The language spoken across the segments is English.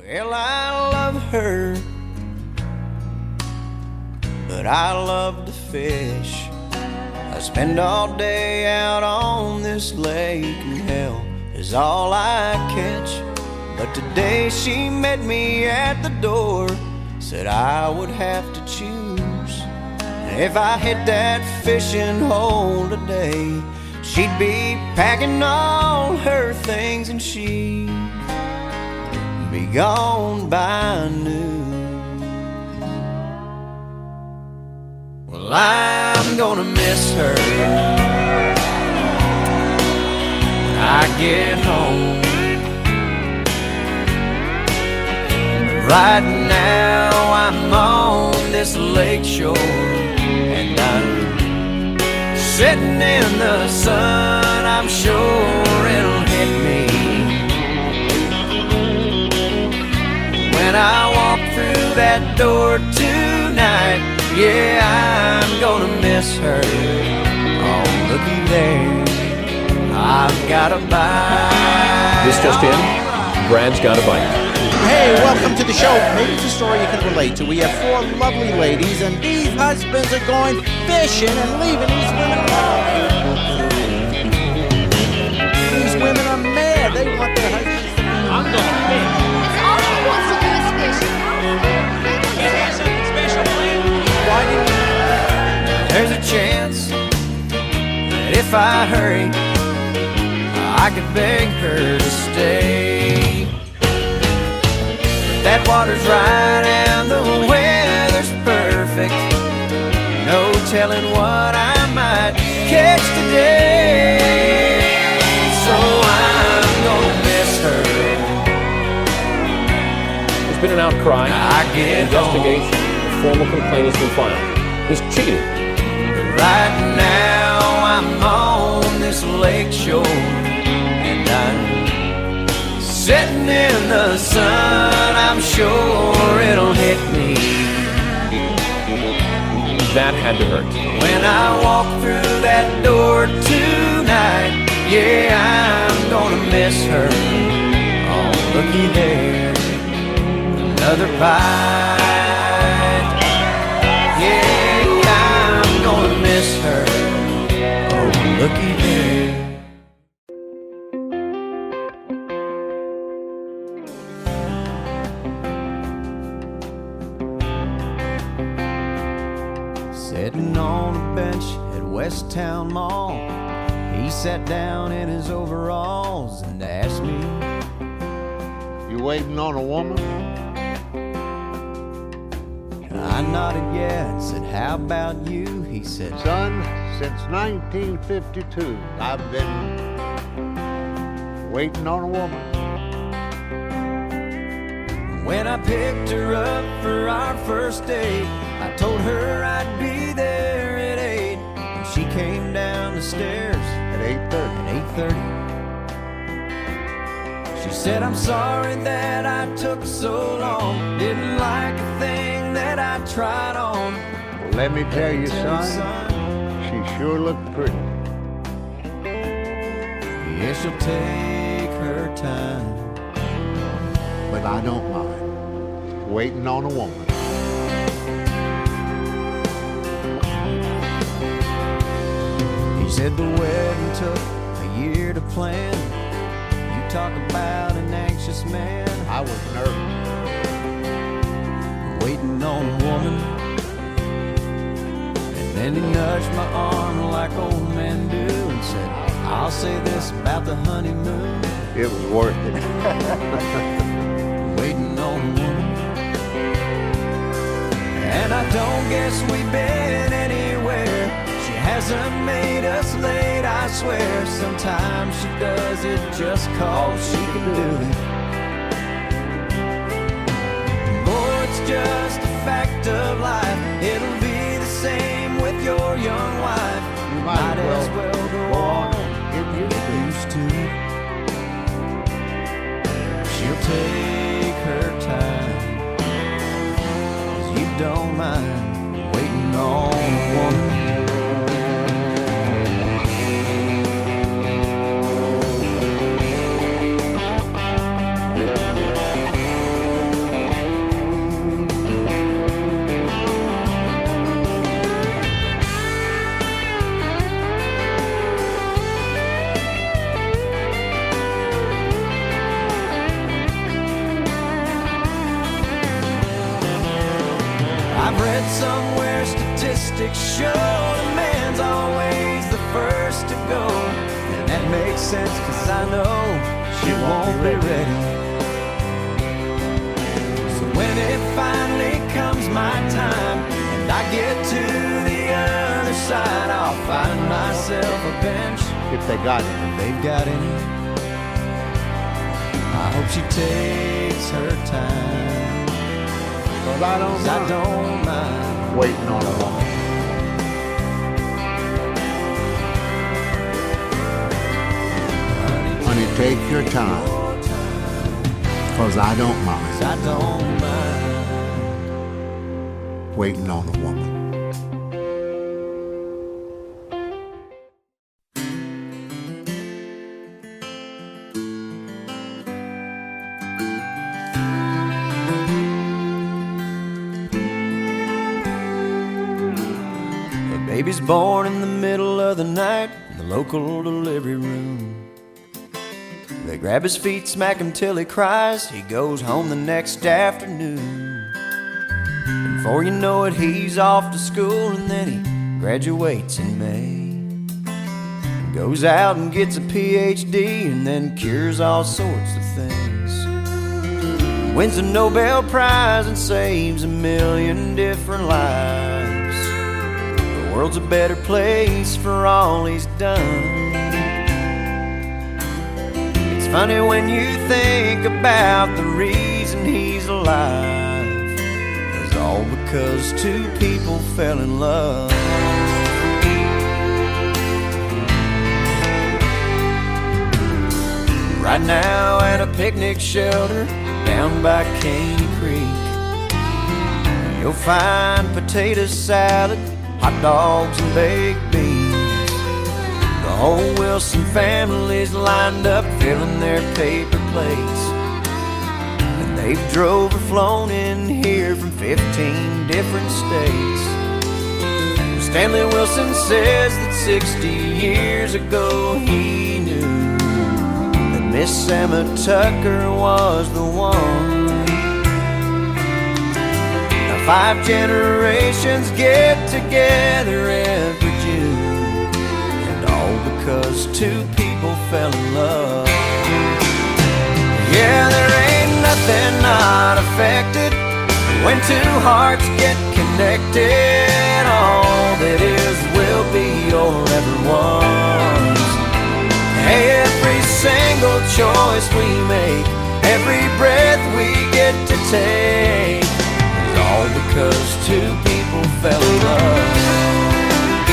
Well, I love her, but I love to fish. I spend all day out on this lake, and hell is all I catch. But today she met me at the door, said I would have to choose. And if I hit that fishing hole today, she'd be packing all her things and she'd be gone by noon. Well, I'm gonna miss her when I get home. Right now I'm on this lake shore, and I'm sitting in the sun. I'm sure it'll hit me when I walk through that door tonight. Yeah, I'm gonna miss her. Oh, looky there, I've got a bite. This just in, Brad's got a bite. Hey, welcome to the show. Maybe it's a story you can relate to. We have four lovely ladies, and these husbands are going fishing and leaving these women alone. These women are mad. They want their husbands to be. I'm going fish. All he wants to do is fishing. He has something special planned. Why didn't you? There's a chance that if I hurry, I could beg her to stay. That water's right and the weather's perfect. No telling what I might catch today. So I'm gonna miss her. There's been an outcry. Investigation. A formal complaint has been filed. He's cheating. Right now I'm on this lake shore, and I'm sitting in the sun. I'm sure it'll hit me That had to hurt. when I walk through that door tonight. Yeah, I'm gonna miss her. Oh, looky there, another bite. Yeah, I'm gonna miss her. Oh, looky there. Sitting on a bench at West Town Mall, he sat down in his overalls and asked me, You waiting on a woman? I nodded yeah and said, how about you? He said, Son, since 1952, I've been waiting on a woman. when I picked her up for our first date, I told her I'd be there at 8, and she came down the stairs At 8:30. at 8:30. She said, I'm sorry that I took so long, didn't like a thing that I tried on. Well, let me tell you, son, she sure looked pretty. Yeah, she'll take her time. But I don't mind waiting on a woman. He said the wedding took a year to plan. You talk about an anxious man, I was nervous. waiting on a woman. And then he nudged my arm like old men do and said, I'll say this about the honeymoon, It was worth it. waiting on a woman. And I don't guess we've been anywhere. She hasn't made us late, I swear. Sometimes she does it just 'cause she can do it. Oh, it's just a fact of life. It'll be the same with your young wife. You might as well go on Get used to it. used to. She'll take her time, 'cause you don't mind waiting on a woman. I've read somewhere statistics show the man's always the first to go. And that makes sense, cause I know she won't be ready. So when it finally comes my time and I get to the other side, I'll find myself a bench If they got it. if they've got any. I hope she takes her time, Cause I don't 'cause I mind don't mind. waiting on a woman. Honey, take your time. Cause I don't mind I don't mind. waiting on a woman. The baby's born in the middle of the night in the local delivery room. They grab his feet, smack him till he cries. He goes home the next afternoon. And before you know it, he's off to school, and then he graduates in May. Goes out and gets a PhD, and then cures all sorts of things. Wins a Nobel Prize and saves 1 million different lives. The world's a better place for all he's done. It's funny when you think about the reason he's alive. It's all because two people fell in love. Right now at a picnic shelter down by Caney Creek, you'll find potato salad, hot dogs and baked beans. The whole Wilson family's lined up filling their paper plates, and they've drove or flown in here from 15 different states. Stanley Wilson says that 60 years ago he knew Miss Emma Tucker was the one. Now 5 generations get together every June, and all because two people fell in love. Yeah, there ain't nothing not affected when two hearts get connected. All that is will be or ever was. Every single choice we make, every breath we get to take, is all because two people fell in love.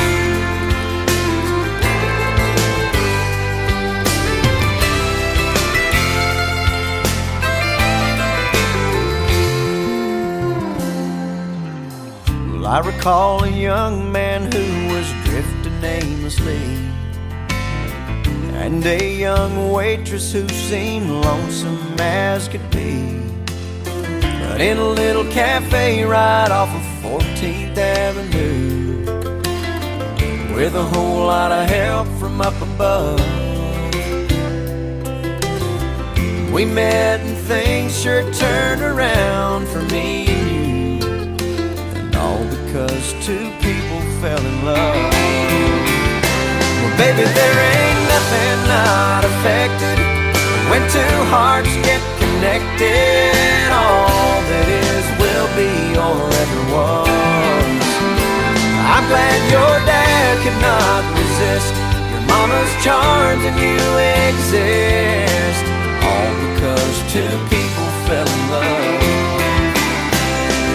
Well, I recall a young man who was drifting aimlessly, and a young waitress who seemed lonesome as could be. But in a little cafe right off of 14th Avenue, with a whole lot of help from up above, we met and things sure turned around for me and you, and all because two people fell in love. Well, baby, there ain't nothing not affected when two hearts get connected. All that is will be or ever was. I'm glad your dad could not resist your mama's charms and you exist, all because two people fell in love.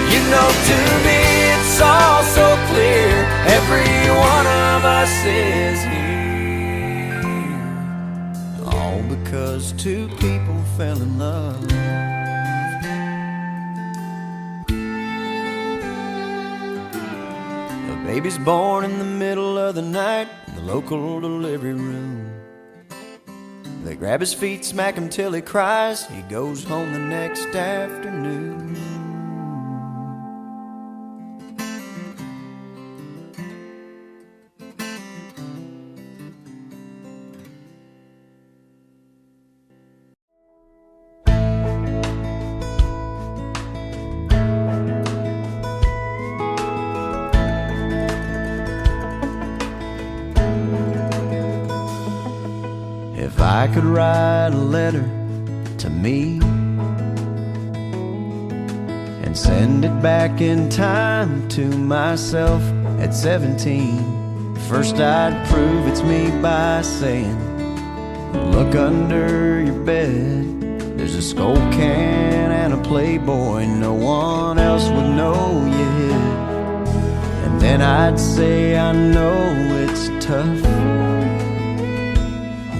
You know, to me it's all so clear, every one of us is here, all because two people fell in love. A baby's born in the middle of the night in the local delivery room. They grab his feet, smack him till he cries. He goes home the next afternoon. I could write a letter to me and send it back in time to myself at 17, first I'd prove it's me by saying, look under your bed, there's a Skull can and a Playboy no one else would know you hid. And then I'd say, I know it's tough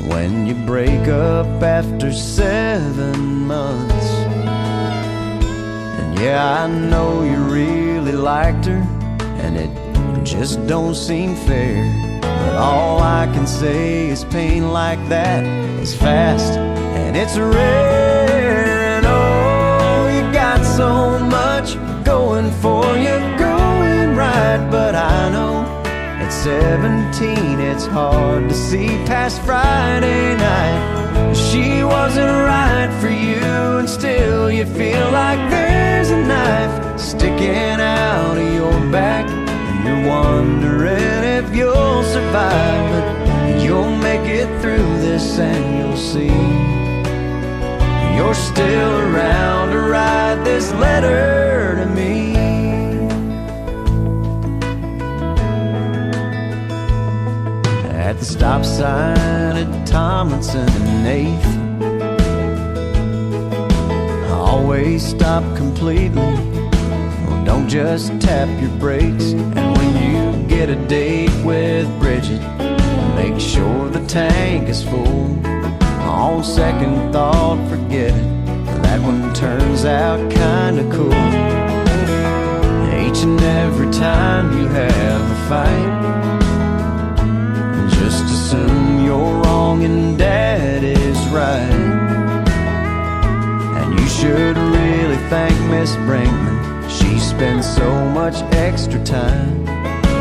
when you break up after 7 months. And yeah, I know you really liked her, and it just don't seem fair. But all I can say is pain like that is fast and it's rare. And oh, you got so much going for you, going right. But I know at 17 it's hard to see past Friday night. She wasn't right for you, and still you feel like there's a knife sticking out of your back. You're wondering if you'll survive, but you'll make it through this and you'll see you're still around to write this letter to me. At the stop sign at Tomlinson and 8th, I always stop completely. Don't just tap your brakes. And when you get a date with Bridget, make sure the tank is full. On second thought, forget it, that one turns out kinda cool. Each and every time you have a fight, just assume you're wrong and Dad is right. And you should really thank Miss Brinkman. She spends so much extra time.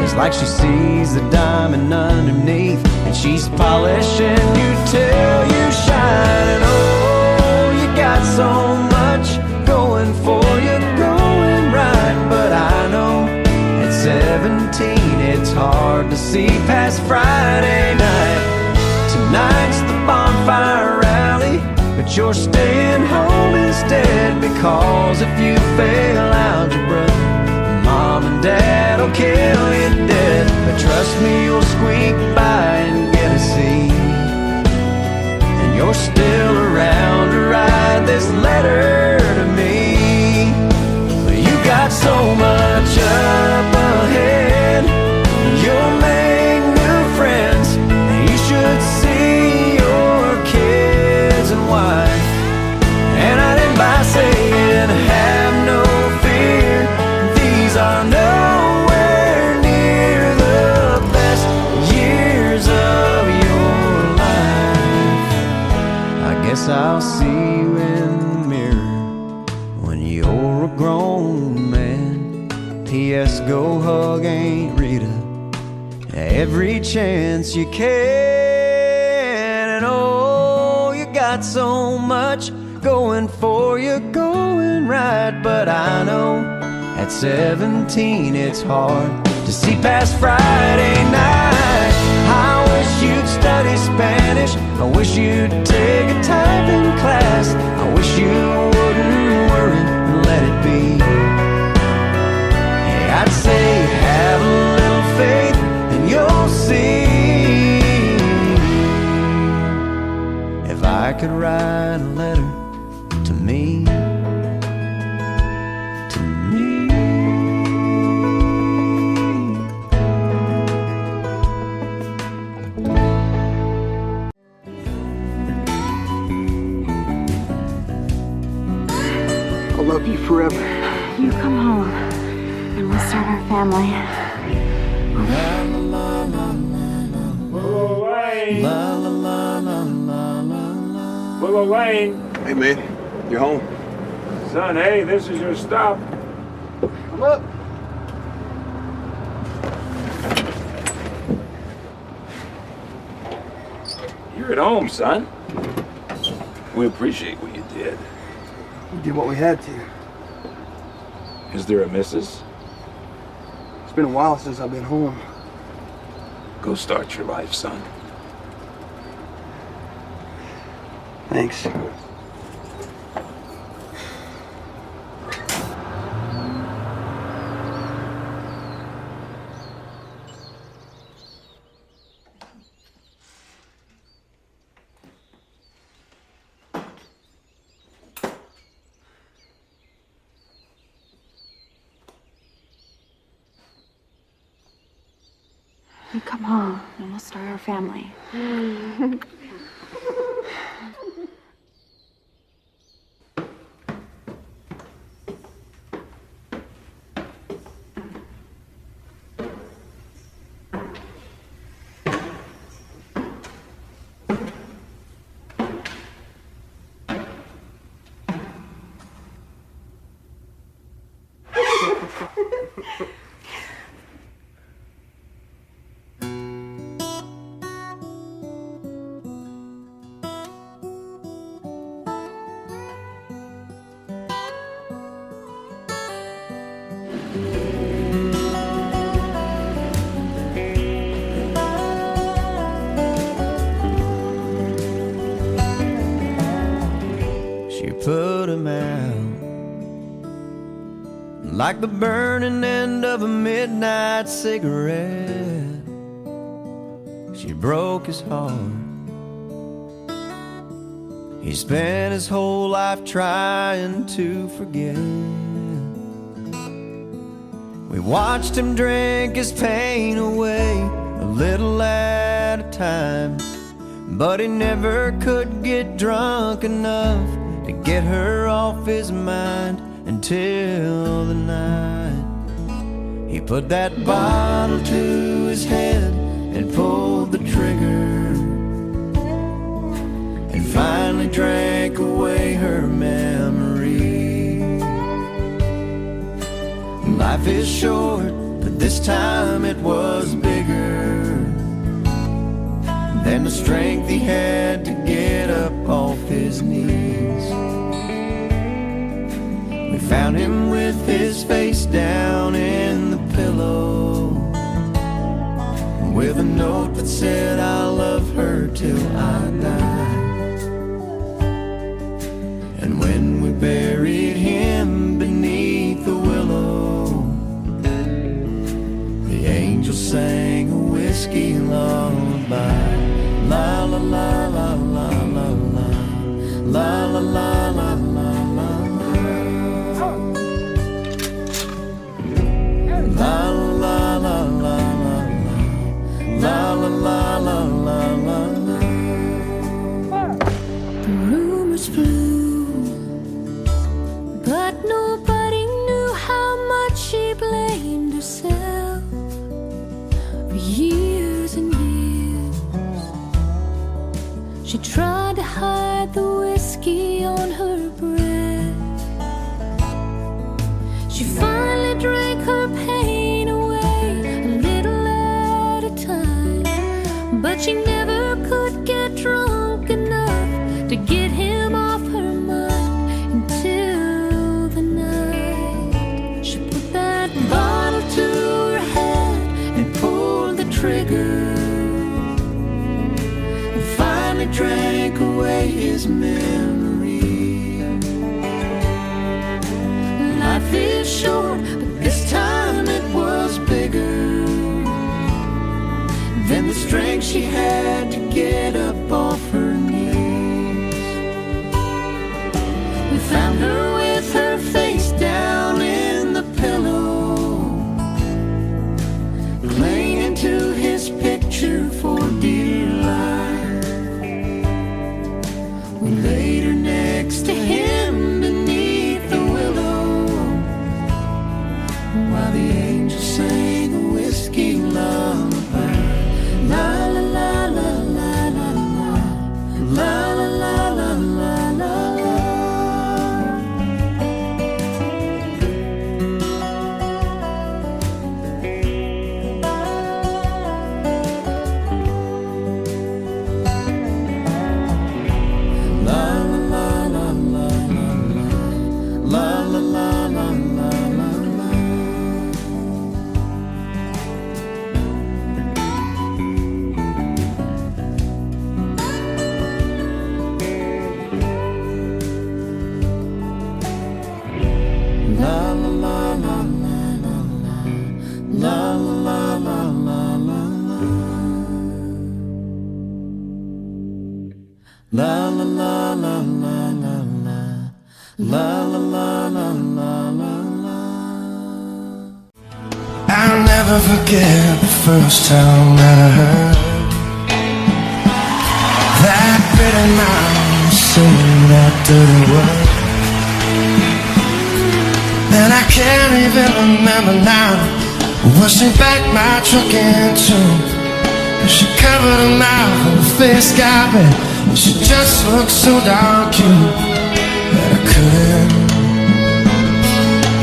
It's like she sees the diamond underneath, and she's polishing you till you shine. And oh, you got so much going for you, going right. But I know at 17 it's hard to see past Friday night. Tonight's the bonfire rally, but you're staying home instead, because if you fail algebra, Mom and Dad will kill you dead. But trust me, you'll squeak by and get a C, and you're still around to write this letter to me. You got so much up ahead, you'll make new friends, and you should see your kids and wife. And I end by saying, have no fear, these are nowhere near the best years of your life. I guess I'll see you in the mirror when you're a grown man. P.S. Go hug Aunt Rita every chance you can. And oh, you got so much going for you, going right. But I know at 17 it's hard to see past Friday night. I wish you'd study Spanish, I wish you'd take a typing class, I wish you wouldn't worry and let it be. Hey, I'd say have a little faith and you'll see. If I could write a letter to me, to me. I'll love you forever. You come home and we'll start our family. Whoa, Wayne! La la la la la la. Whoa, Wayne! Hey, man, you're home. Son, hey, this is your stop. Come up. You're at home, son. We appreciate what you did. We did what we had to. Is there a missus? It's been a while since I've been home. Go start your life, son. Thanks. You come home and we'll start our family. She put him out like the burning end of a midnight cigarette. She broke his heart. He spent his whole life trying to forget. We watched him drink his pain away, a little at a time, but he never could get drunk enough to get her off his mind until the night he put that bottle to his head and pulled the trigger, and finally drank away her memory. Life is short, but this time it was bigger than the strength he had to get up off his knees. We found him with his face down in the pillow, with a note that said, "I'll love her till I die." And when we buried him beneath the willow, the angel sang a whiskey lullaby. La la la la la la la, la la la la la la, la la la la la, la la la la la la. The rumors flew, but nobody knew how much she blamed herself for years and years. She tried to hide the whiskey on her breath. She finally drank her pain away, a little at a time, but she never could get drunk enough to get him off her mind until the night she put that bottle to her head and pulled the trigger, and finally drank away his memory. Life is short, but this time it was bigger than the strength she had to get up off her knees. We found her with her face down in the pillow, clinging to his picture for dear life. We laid her next to him beneath the willow, while the angel sang a whiskey lullaby. La la la la la la La la la la la la la la la la la la la la la la la la la. I'll never forget the first time that I heard that pretty mouth saying that dirty word. And I can't even remember now what she backed my truck into. She covered her mouth and her face got red, and she just looked so darn cute that I couldn't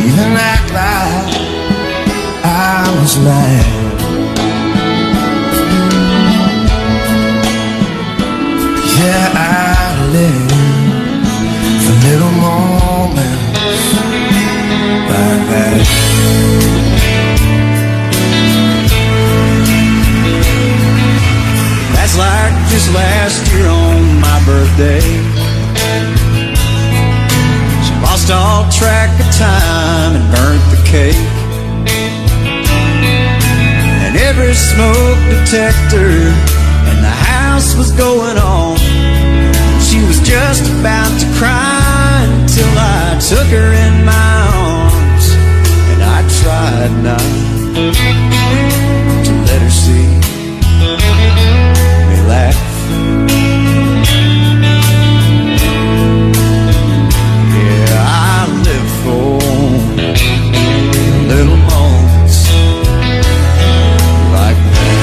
even act like I was mad. Yeah, I live for little moments like that. That's like just last year on my birthday. She lost all track of time and burnt the cake. And every smoke detector in the house was going on. She was just about to cry until I took her in my arms. And I tried not to let her see me laugh. Yeah, I live for little moments like that.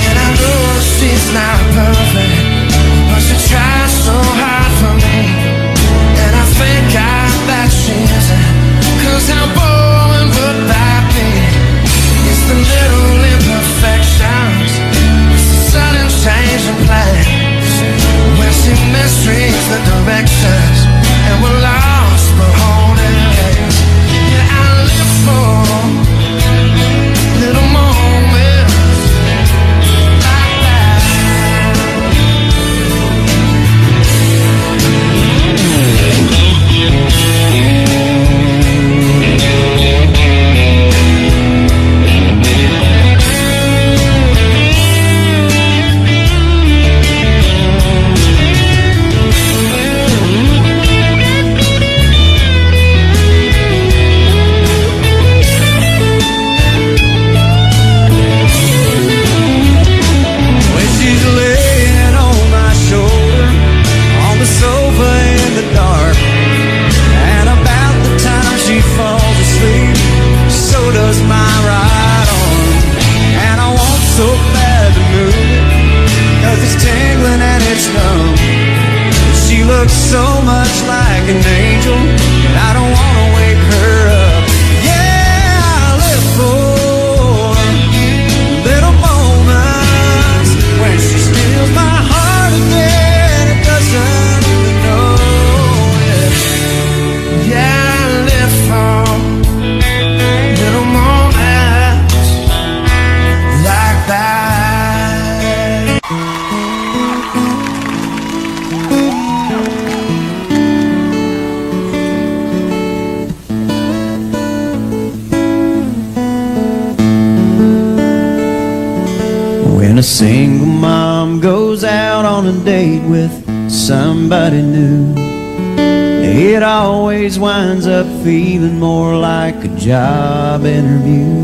And I know she's not perfect, but she tries so hard for me. And I think I bet she isn't, 'cause how boring would that be? It's the little imperfections, it's the sudden change in plans, when she misreads the directions, and we're lost but holding hands. Yeah, I live for little moments like that. When she's laying on my shoulder on the sofa in the dark, and about the time she falls asleep, so does my right arm. And I want so bad to move it, 'cause it's tingling and it's numb. She looks so much like an angel, and I don't wanna wake her up. Yeah, I live for little moments when she steals my heart again and doesn't even know it. Yeah, I live for little moments like that. When a single mom goes out on a date with somebody new, it always winds up feeling more like a job interview.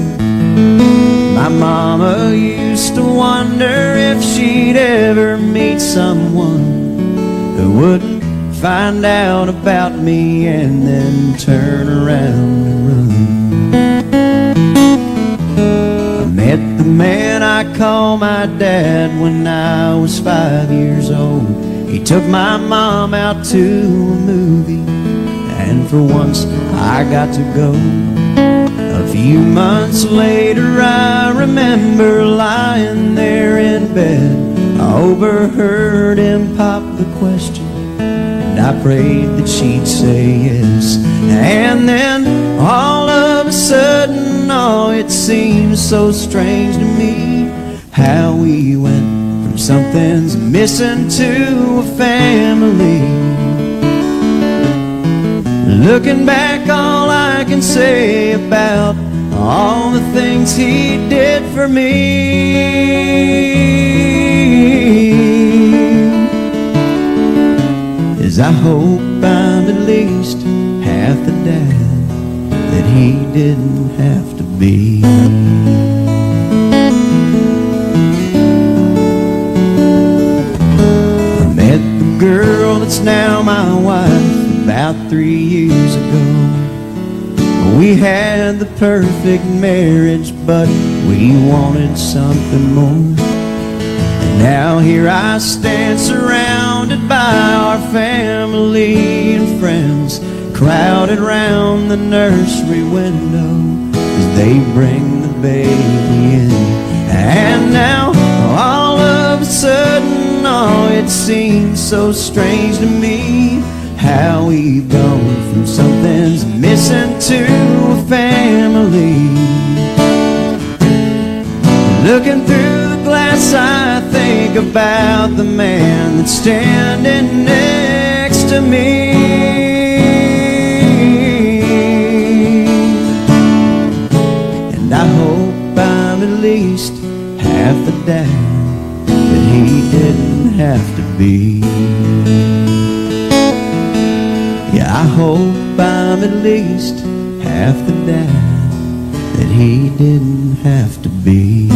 My mama used to wonder if she'd ever meet someone who wouldn't find out about me and then turn around and run. I met the man I call my dad when I was 5 years old. He took my mom out to a movie, and for once I got to go. A few months later I remember lying there in bed. I overheard him pop the question, and I prayed that she'd say yes. And then all of a sudden, oh, it seems so strange to me how we went from something's missing to a family Looking back, all I can say about all the things he did for me is I hope I'm at least half the dad that he didn't have to be. I met the girl that's now my wife about 3 years ago. We had the perfect marriage, but we wanted something more. And now here I stand surrounded by our family and friends, crowded round the nursery window as they bring the baby in. And now all of a sudden, oh, it seems so strange to me how we've gone from something's missing to a family. Looking through the glass, I think about the man that's standing next to me. And I hope I'm at least half the dad that he didn't have to be. Yeah, I hope I'm at least half the dad that he didn't have to be.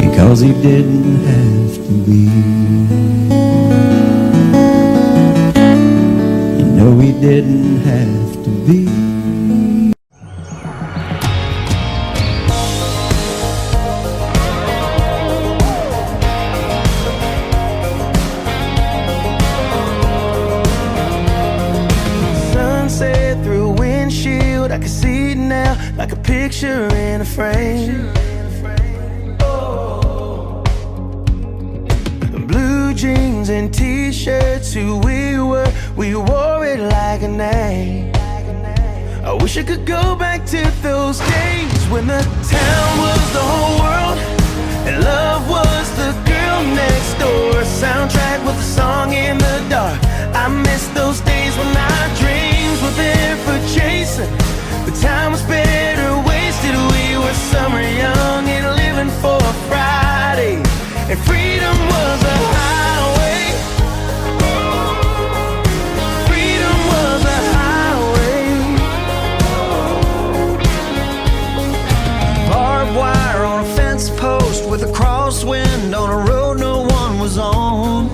Because he didn't have to be. You know he didn't have to be. I can see it now, like a picture in a frame. Blue jeans and t-shirts, who we wore it like a name. I wish I could go back to those days when the town was the whole world and love was the girl next door. Soundtrack with a song in the dark. I miss those days when our dreams were there for chasing. The time was better wasted. We were summer young and living for a Friday, and freedom was a highway. Freedom was a highway. Barbed wire on a fence post with a crosswind on a road no one was on.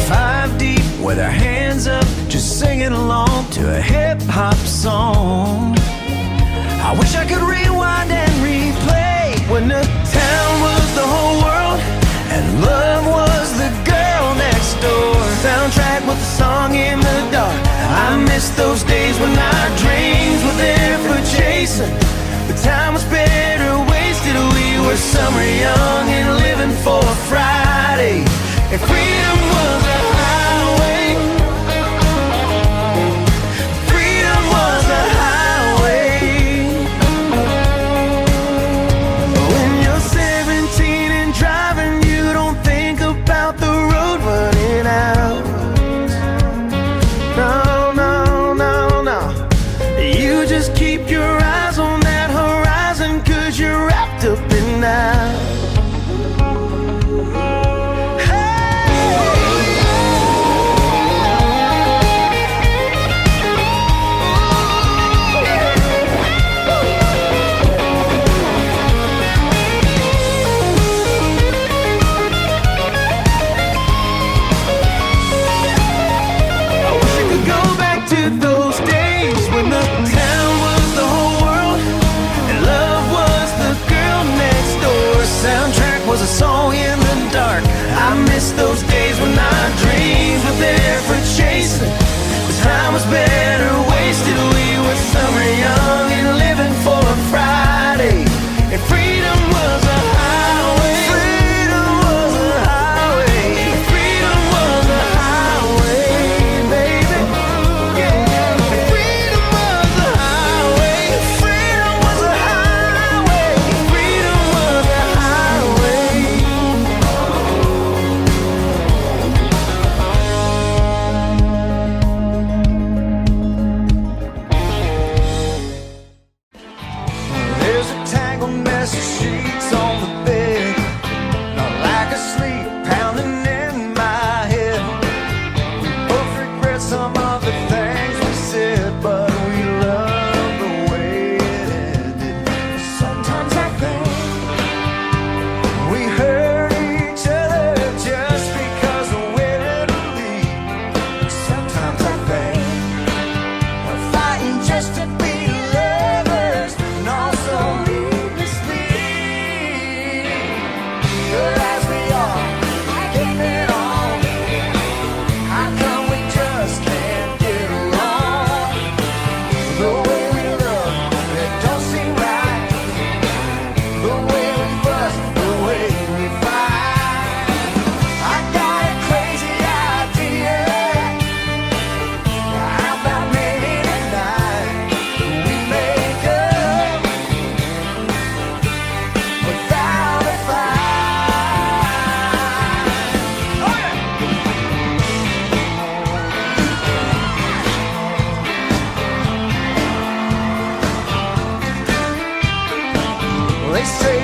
Five deep with our hands up, just singing along to a hip-hop song. I wish I could rewind and replay when the town was the whole world and love was the girl next door. Soundtrack with a song in the dark. I miss those days when our dreams were there for chasing. The time was better wasted. We were summer young and living for a Friday, and freedom was a highway. Freedom was a highway. When you're 17 and driving, you don't think about the road running out. No, no, no, no. You just keep your eyes on that horizon, 'cause you're wrapped up in that. Those days when the town was the whole world and love was the girl next door.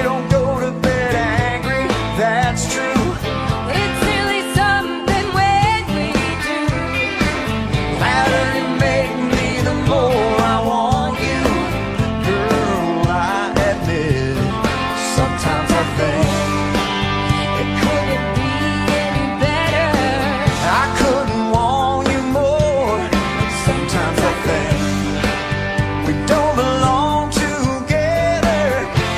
don't go to bed angry, that's true. But it's really something when we do. The louder you make me, the more I want you. Girl, I admit, sometimes I think It couldn't be any better. I couldn't want you more. Sometimes I think we don't belong together.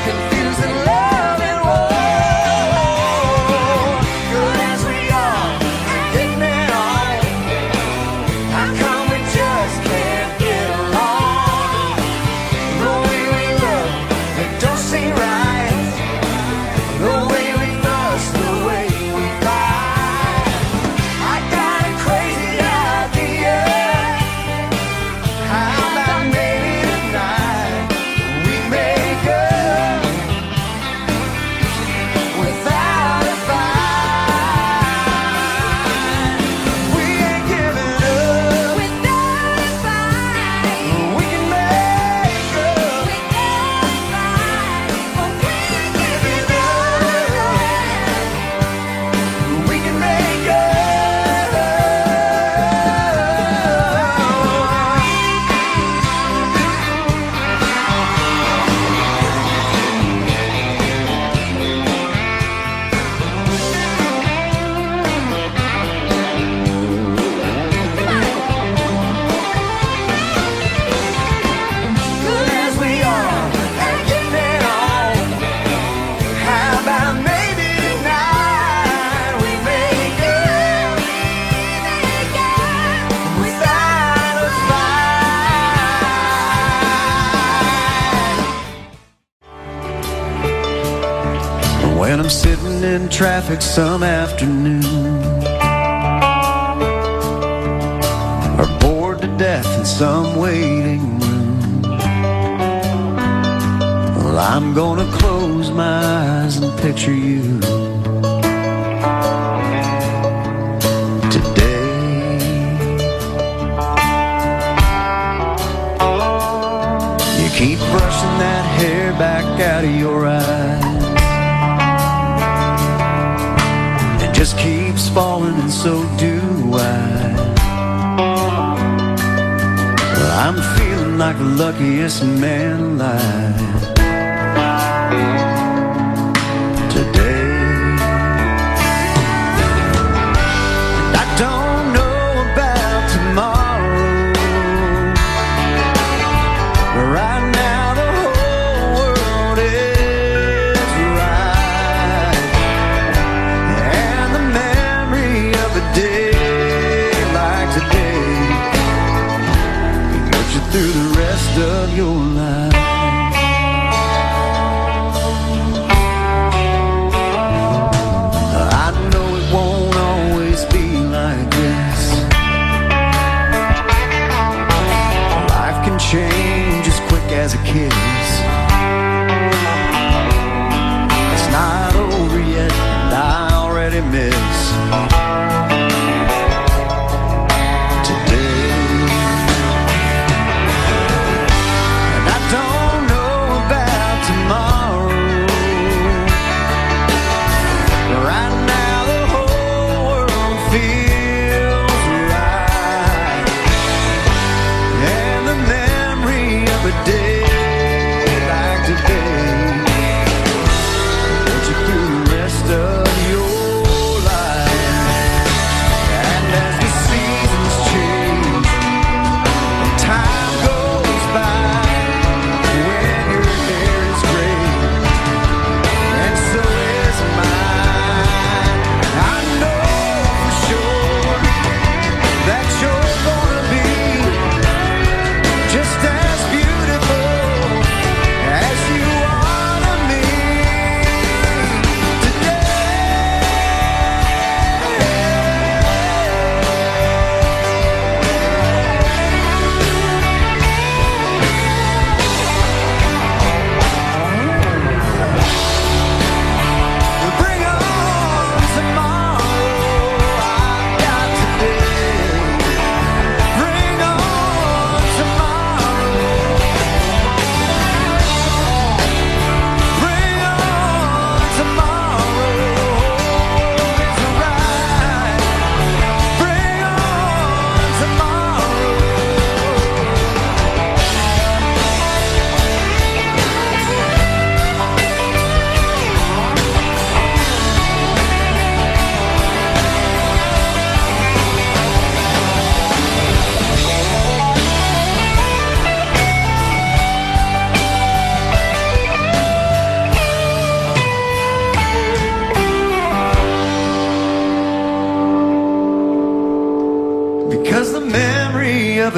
Confusing love and war. Good as we are, getting it on. How come we just can't get along? The way we look, it don't seem right. The way we fuss, the way we fight. I got a crazy idea. How about maybe tonight we make up without a fight? We ain't giving up Without a fight, we can make up without a fight, oh, we're giving we can make up. Good as we are, and getting it on. How about maybe tonight we make up without a fight? When I'm sitting in traffic some afternoon, or bored to death in some waiting room, well, I'm gonna close my eyes and picture you today. You keep brushing that hair back out of your eyes. It just keeps falling, and so do I. Well, I'm feeling like the luckiest man alive today. And I don't know about tomorrow, but right now the whole world is right. And the memory of a day like today can get you through the rest of your life.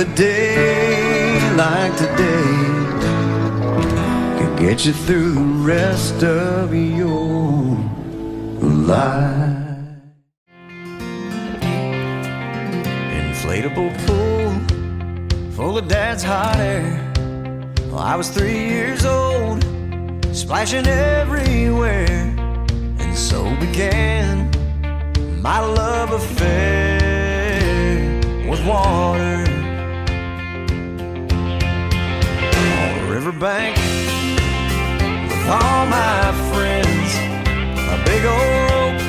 a day like today can get you through the rest of your life. Inflatable pool full of dad's hot air. Well, I was 3 years old, splashing everywhere, and so began my love affair with water. On the riverbank with all my friends, a big old rope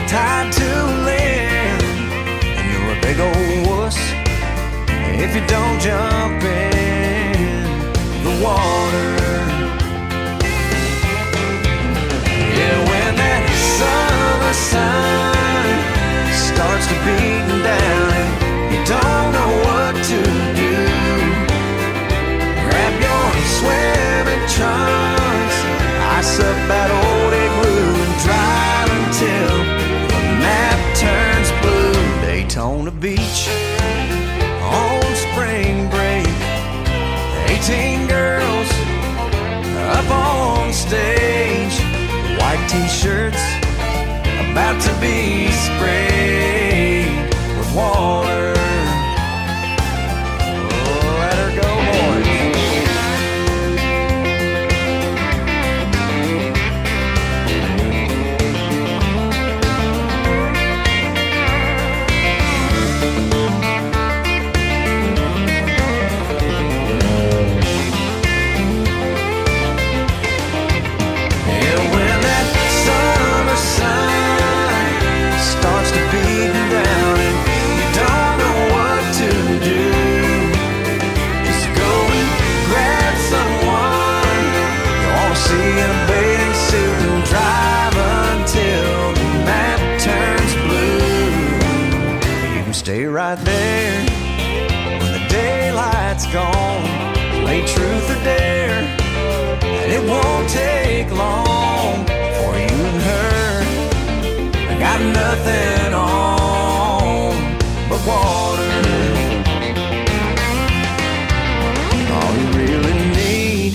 tied to land, and you're a big old wuss if you don't jump in the water. Yeah, when that summer sun starts to beat down and you don't know what to do, grab your swimming trunks, ice up that old igloo, and drive until the map turns blue. Daytona Beach on spring break, 18 girls up on stage, white t-shirts about to be sprayed with water. Oh, let her go, boys. Stay right there when the daylight's gone. Play truth or dare, and it won't take long for you and her. I got nothing on but water. All you really need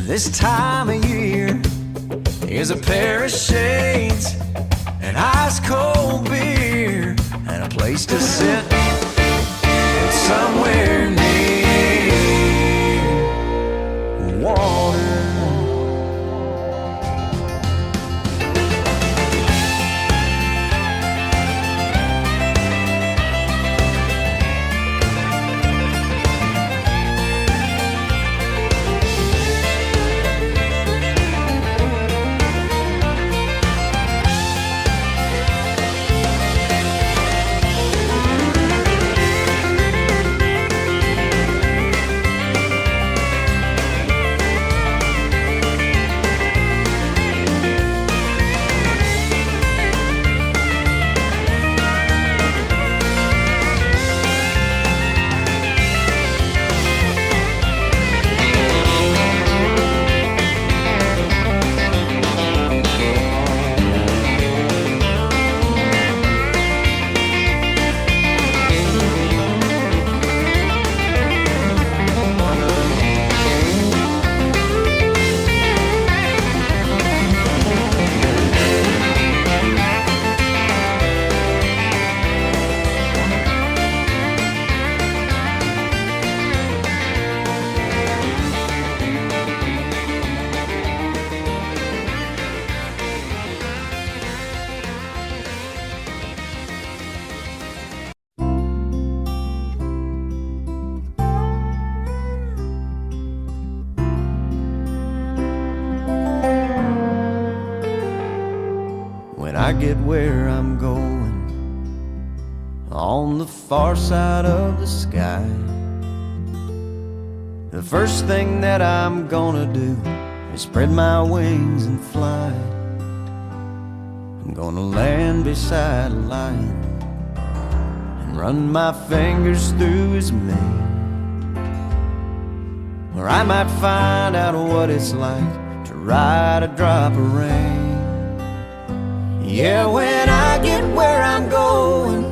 this time of year is a pair of shades, an ice cold beer, and a place to sit somewhere near water. I get where I'm going, on the far side of the sky, the first thing that I'm gonna do is spread my wings and fly. I'm gonna land beside a lion and run my fingers through his mane, or I might find out what it's like to ride a drop of rain. Yeah, when I get where I'm going,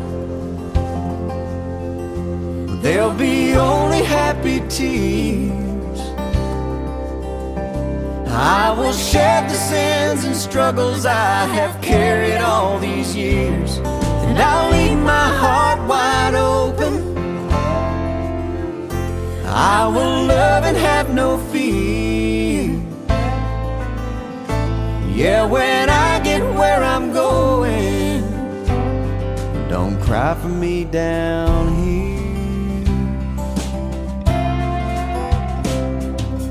there'll be only happy tears. I will shed the sins and struggles I have carried all these years, and I'll leave my heart wide open. I will love and have no fear. Yeah, when I get where I'm going, don't cry for me down here.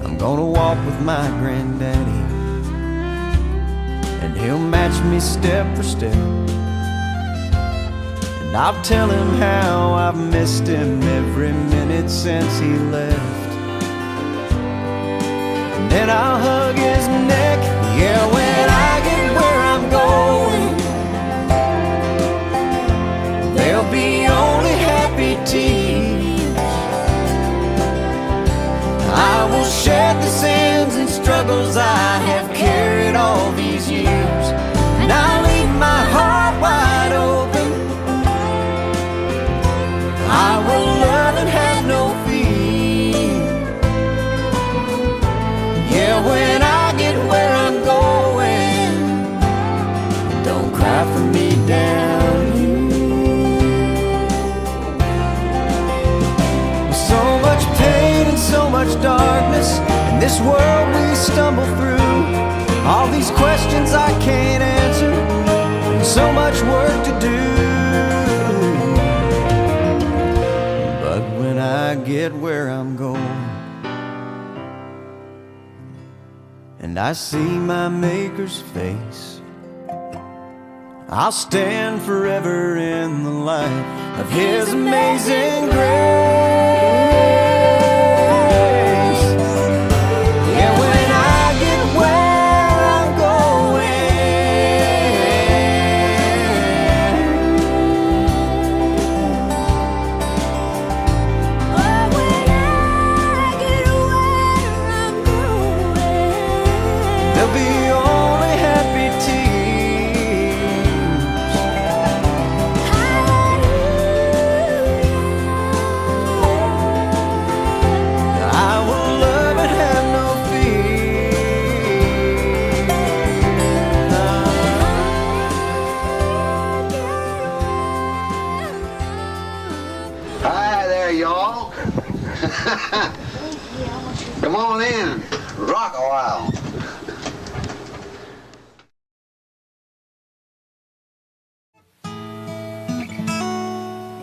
I'm gonna walk with my granddaddy, and he'll match me step for step. And I'll tell him how I've missed him every minute since he left. And then I'll hug his neck. Yeah, when I get where I'm going, there'll be only happy tears. I will shed the sins and struggles I have carried all these years, and I'll leave my heart wide open. I will love and have no fear. Yeah, when I get where I'm going, don't cry for me down here. So much pain and so much darkness in this world we stumble through. All these questions I can't answer, and so much work to do. But when I get where I'm going, and I see my Maker's face, I'll stand forever in the light of His amazing grace. Yeah, when I get where I'm there'll be only happy tears. I will love and have no fear. Hi there, y'all. Come on in. Rock a while.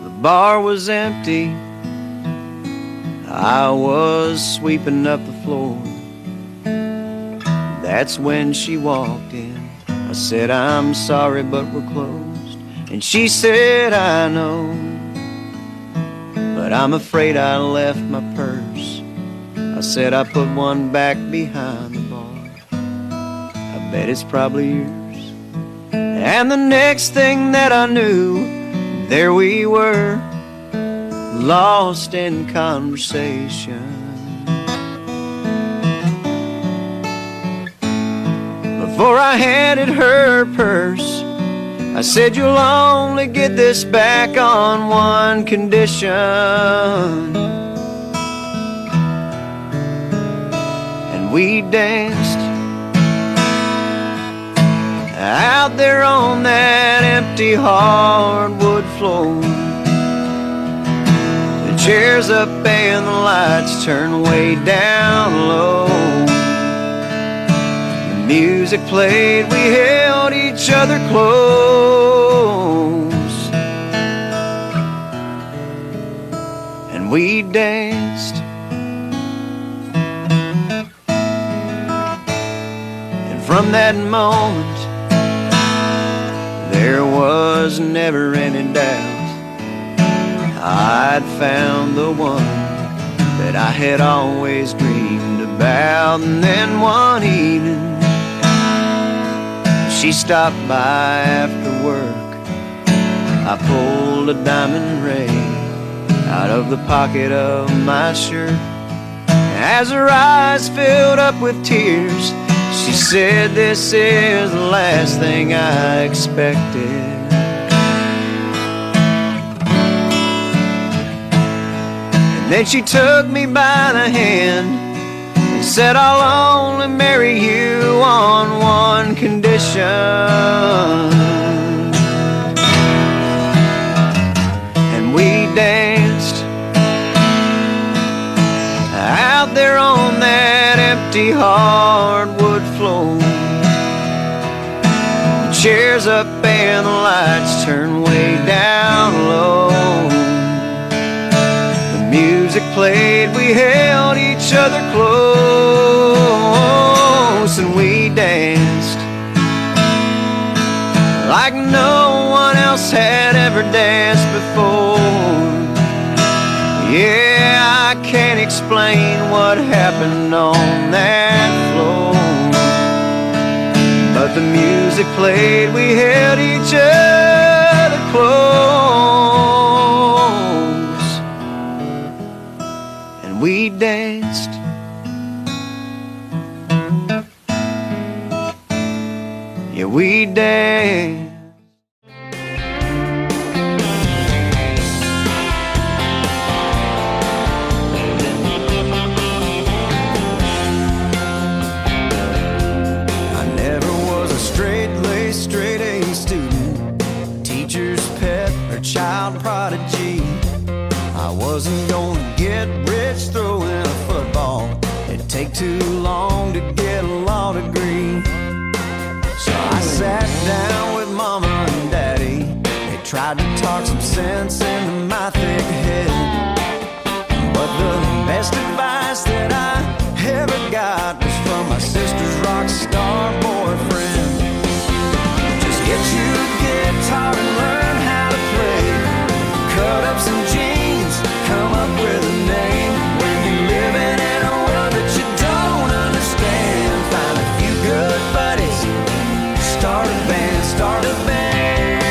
The bar was empty. I was sweeping up the floor. That's when she walked in. I said, I'm sorry, but we're closed. And she said, I know, but I'm afraid I left my purse. I said, I put one back behind the bar. I bet it's probably yours. And the next thing that I knew, there we were, lost in conversation. Before I handed her purse, I said, you'll only get this back on one condition. And we danced out there on that empty hardwood floor. The chairs up and the lights turned way down low. The music played, we held each other close, and we danced. And from that moment, there was never any doubt I'd found the one that I had always dreamed about. And then one evening, she stopped by after work. I pulled a diamond ring out of the pocket of my shirt. As her eyes filled up with tears, she said, this is the last thing I expected. Then she took me by the hand and said, I'll only marry you on one condition. And we danced out there on that empty hardwood floor. The chairs up and the lights turned way down low. Music played, we held each other close, and we danced like no one else had ever danced before. Yeah, I can't explain what happened on that floor, but the music played, we held each other close. We danced. Yeah, we danced. I never was a straight-laced, straight-A student, teacher's pet or child prodigy. I wasn't gonna get rich throwing a football. It'd take too long to get a law degree. So I sat down with mama and daddy. They tried to talk some sense into my thick head, but the best advice that I ever got was from my sister's rock star boyfriend. Just get you a guitar and learn how to play. Cut up some jeans, come up with a name. When you're living in a world that you don't understand, find a few good buddies, start a band, start a band,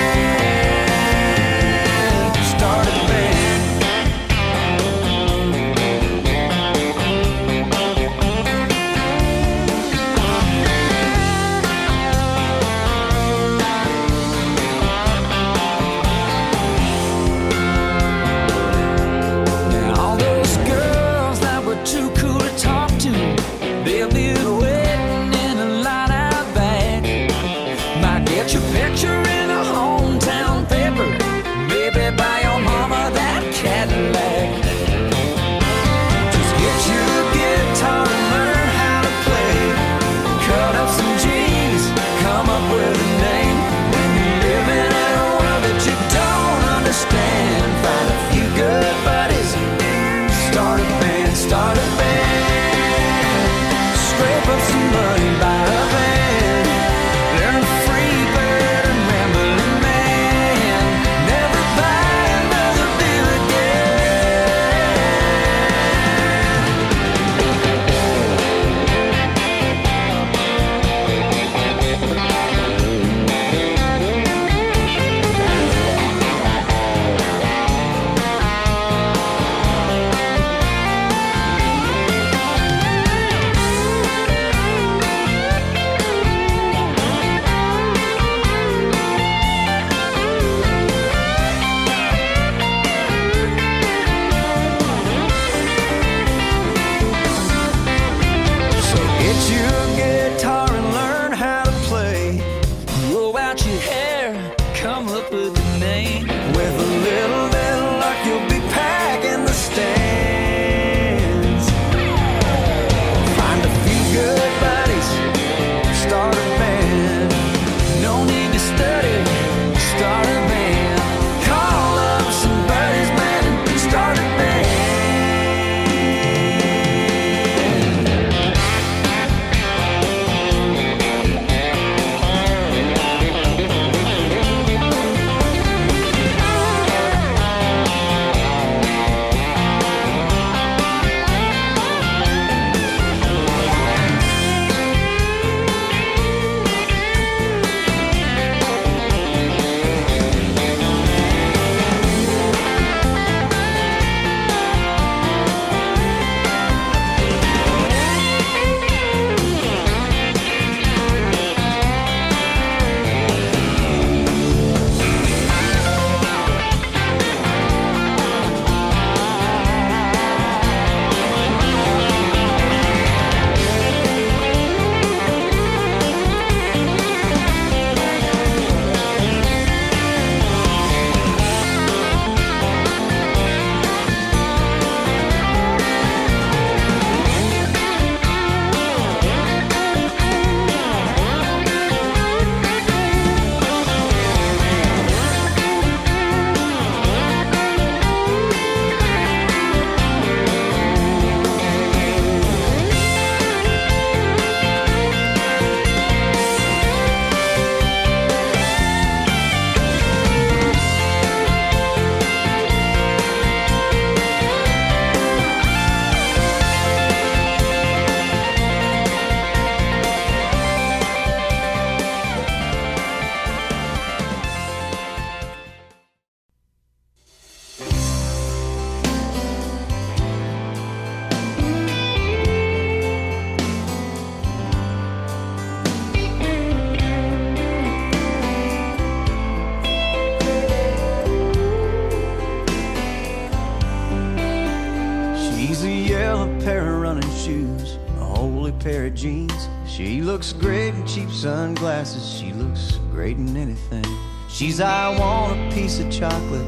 pair of jeans. She looks great in cheap sunglasses. She looks great in anything. She's I want a piece of chocolate,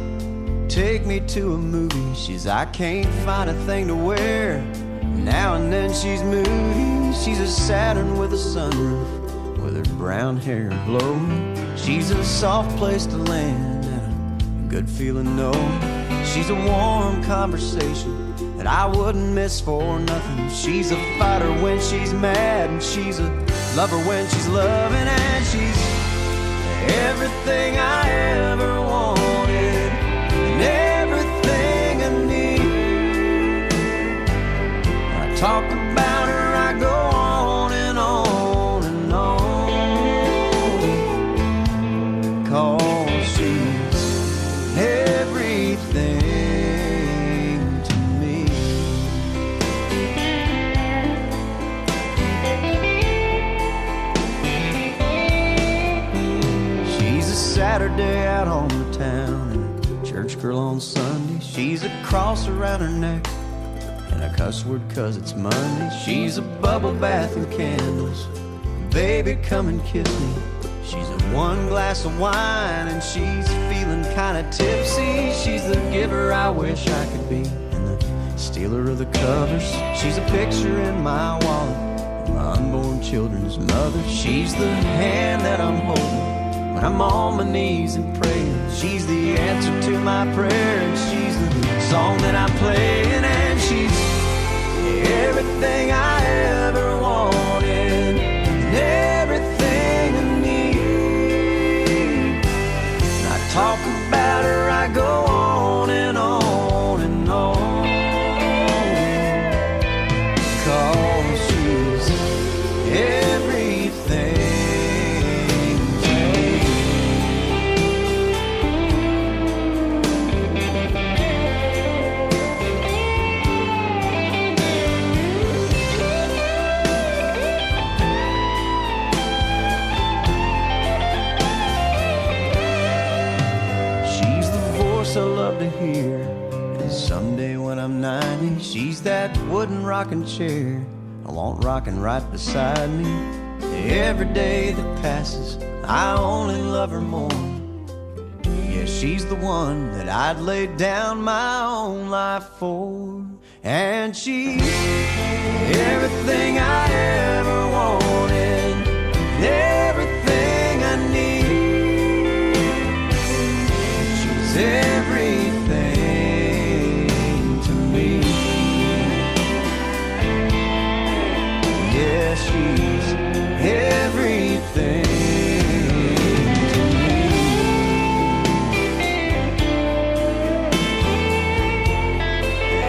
take me to a movie. She's I can't find a thing to wear. Now and then she's moody. She's a Saturn with a sunroof, with her brown hair blowing. She's a soft place to land and a good feeling, no. She's a warm conversation that I wouldn't miss for nothing. She's a fighter when she's mad, and she's a lover when she's loving, and she's everything I ever wanted and everything I need. I talk about her, I go on and on and on, 'cause she's everything to me. She's a Saturday out on the town and a church girl on Sunday. She's a cross around her neck and a cuss word 'cause it's Monday. She's a bubble bath and candles, baby come and kiss me. She's a one glass of wine and she's feeling kinda tipsy. She's the giver I wish I could be and the stealer of the covers. She's a picture in my wallet, my unborn children's mother. She's the hand that I'm holding when I'm on my knees and praying. She's the answer to my prayer, and she's the song that I'm playing, and she's everything I ever wanted and everything I need. And I talk about her, I go on and on and on, 'cause she's everything. I love to hear, and someday when I'm 90, she's that wooden rocking chair I want rocking right beside me. Every day that passes, I only love her more. Yeah, she's the one that I'd lay down my own life for, and she's everything I ever wanted, everything I need. She's everything to me. Yeah, she's everything to me.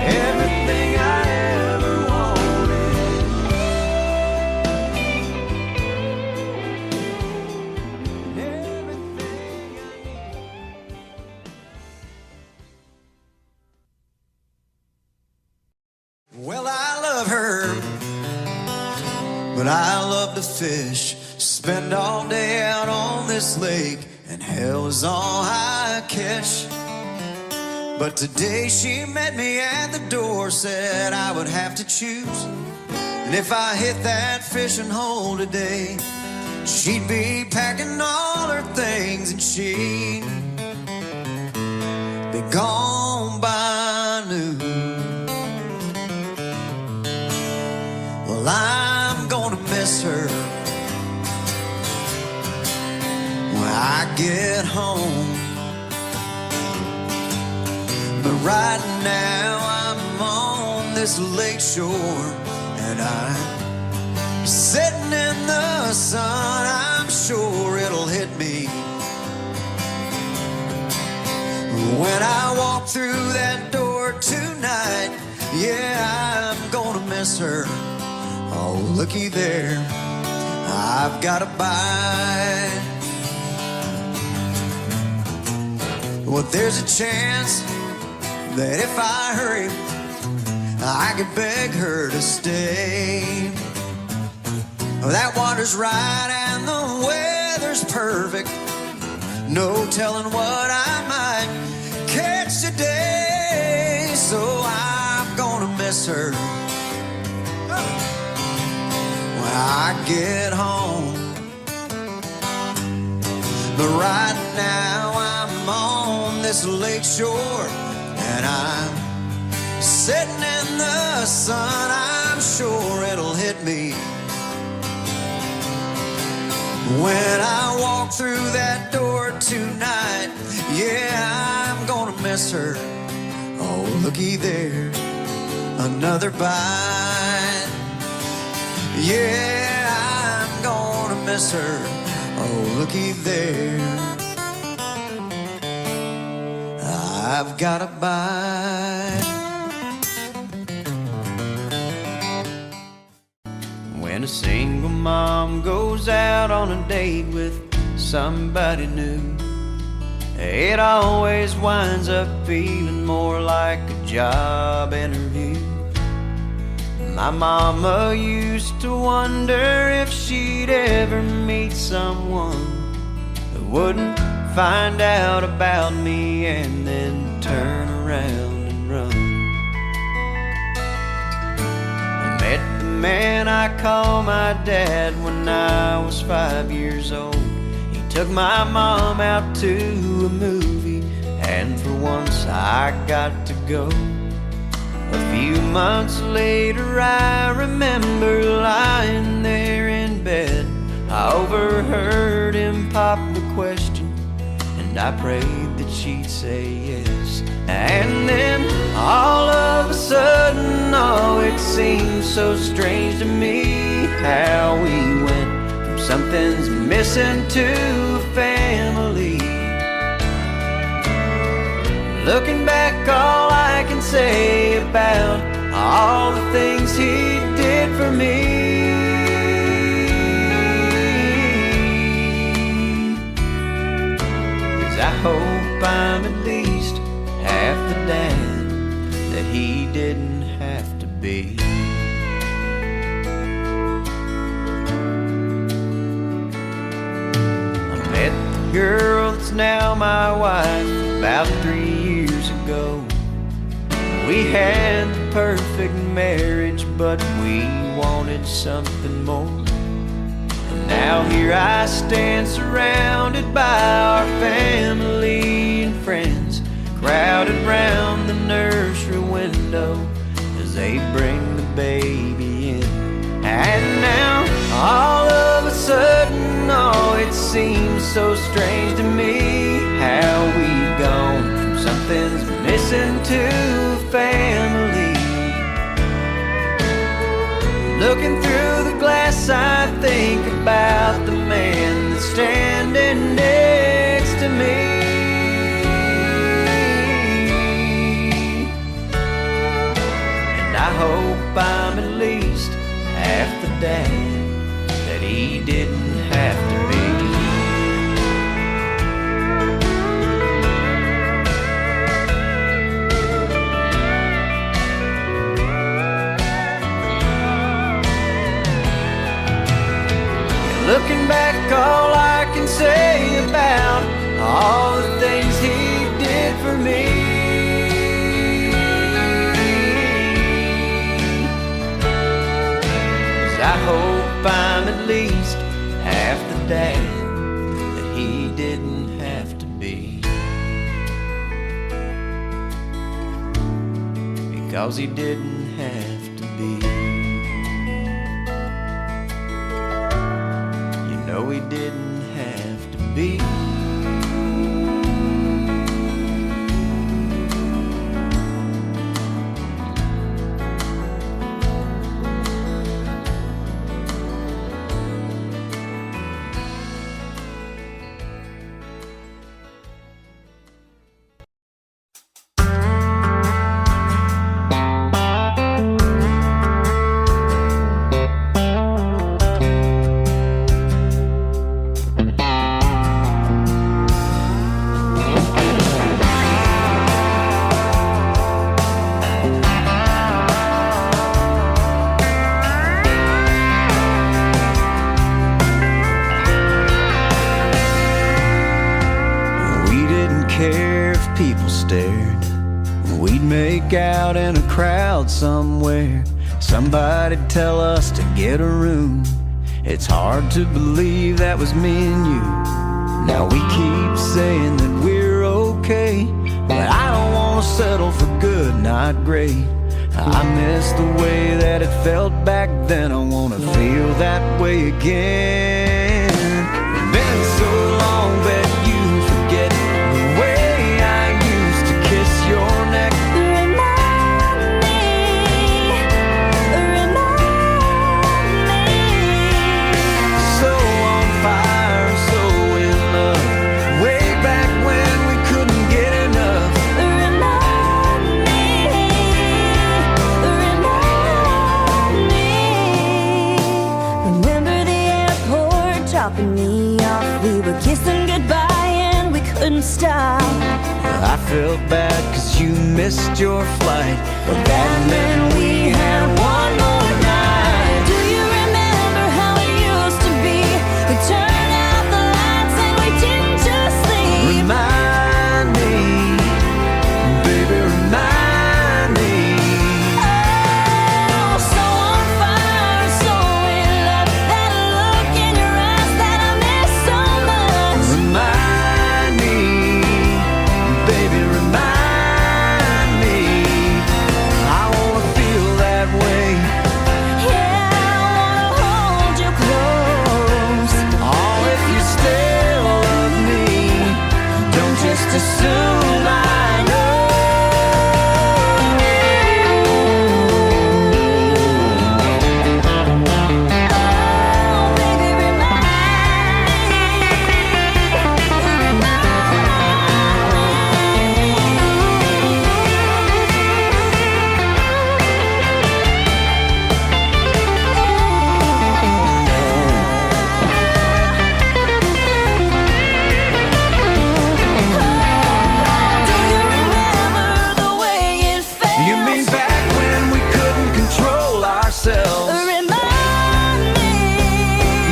Everything I ever wanted. Everything I need. Well, I love her, but I love to fish. Spend all day out on this lake, and hell is all I catch. But today she met me at the door, said I would have to choose. And if I hit that fishing hole today, she'd be packing all her things and she'd be gone by noon. Well, I'm gonna miss her when I get home. But right now I'm on this lake shore, and I'm sitting in the sun. I'm sure it'll hit me when I walk through that door tonight. Yeah, I'm gonna miss her. Oh, looky there, I've got a bite. Well, there's a chance that if I hurry, I could beg her to stay. That water's right and the weather's perfect. No telling what I might catch today. So I'm gonna miss her I get home. But right now I'm on this lake shore, and I'm sitting in the sun. I'm sure it'll hit me when I walk through that door tonight. Yeah, I'm gonna miss her. Oh, looky there, another bite. Yeah, I'm gonna miss her. Oh, looky there, I've got a bite. When a single mom goes out on a date with somebody new, it always winds up feeling more like a job interview. My mama used to wonder if she'd ever meet someone who wouldn't find out about me and then turn around and run. I met the man I call my dad when I was 5 years old. He took my mom out to a movie, and for once I got to go. A few months later I remember lying there in bed. I overheard him pop the question, and I prayed that she'd say yes. And then all of a sudden, oh, it seemed so strange to me how we went from something's missing to a family. Looking back, all I can say about all the things he did for me is I hope I'm at least half the dad that he didn't have to be. I met the girl that's now my wife about 3 years ago. We had the perfect marriage, but we wanted something more. And now here I stand surrounded by our family and friends, crowded round the nursery window as they bring the baby in. And now all of a sudden, oh, it seems so strange to me how we've gone from something's missing to family. Looking through the glass, I think about the man that's standing next to me. And I hope I'm at least half the dad that he didn't have to be. Looking back, all I can say about all the things he did for me is I hope I'm at least half the dad that he didn't have to be, because he didn't have to be. No, he didn't have to be. People stared. We'd make out in a crowd somewhere. Somebody'd tell us to get a room, It's hard to believe that was me and you. Now we keep saying that we're okay, but I don't want to settle for good, not great. I miss the way that it felt back then. I want to feel that way again. It's been so long that you forget the way I used to kiss your neck. Remind me. So on fire, so in love, way back when we couldn't get enough. Remember the airport dropping me off? We were kissing goodbye and we couldn't stop. I felt bad 'cause you missed your flight, but that meant we had one more night. Do you remember how it used to be? We turned out the lights and we didn't just sleep. Remind me, baby, remind me. Oh, so on fire, so in love. That look in your eyes that I miss so much. Remind me, baby, remind me. I wanna feel that way. Yeah, I wanna hold you close. Oh, if you still love me, don't just assume I know. Oh, baby, remind me. Do you remember the way it felt? You mean back when we couldn't control ourselves? Remind me.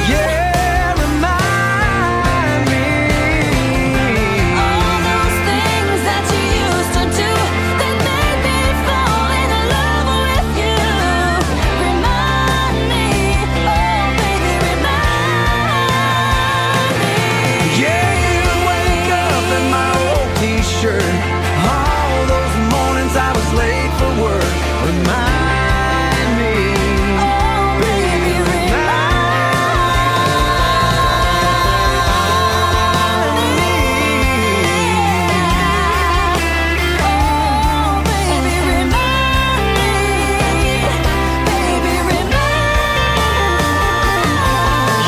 Yeah, remind me. All those things that you used to do that made me fall in love with you. Remind me, oh baby, remind me. Yeah, you wake up in my old t-shirt. All those mornings I was late for work. Remind me, Oh baby,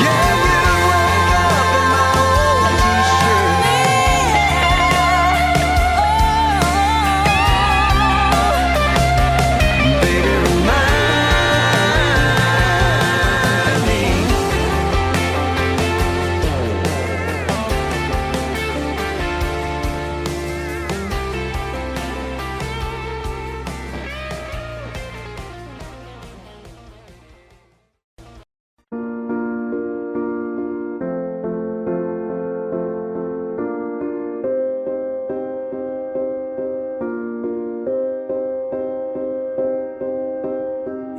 yeah, you wake up in my old t-shirt. Baby, remind me.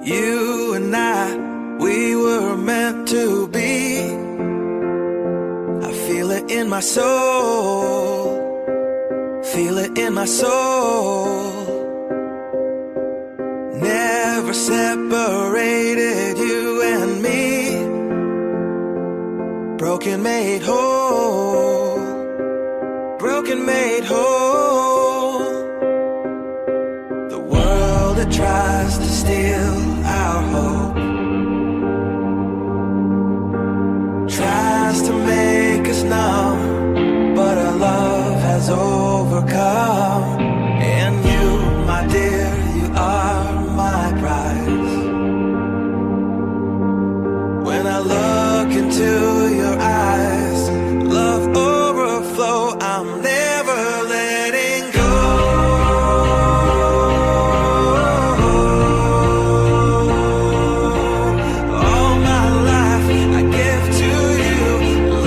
You and I, we were meant to be. I feel it in my soul. Feel it in my soul. Never separated, you and me. Broken made whole. Broken made whole. The world that tries to steal our hope tries to make us numb, but our love has overcome. And you, my dear, you are my prize. When I look into your eyes, love overflow, I'm never letting go. All my life I give to you,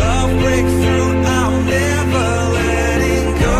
love breakthrough, I'm never letting go.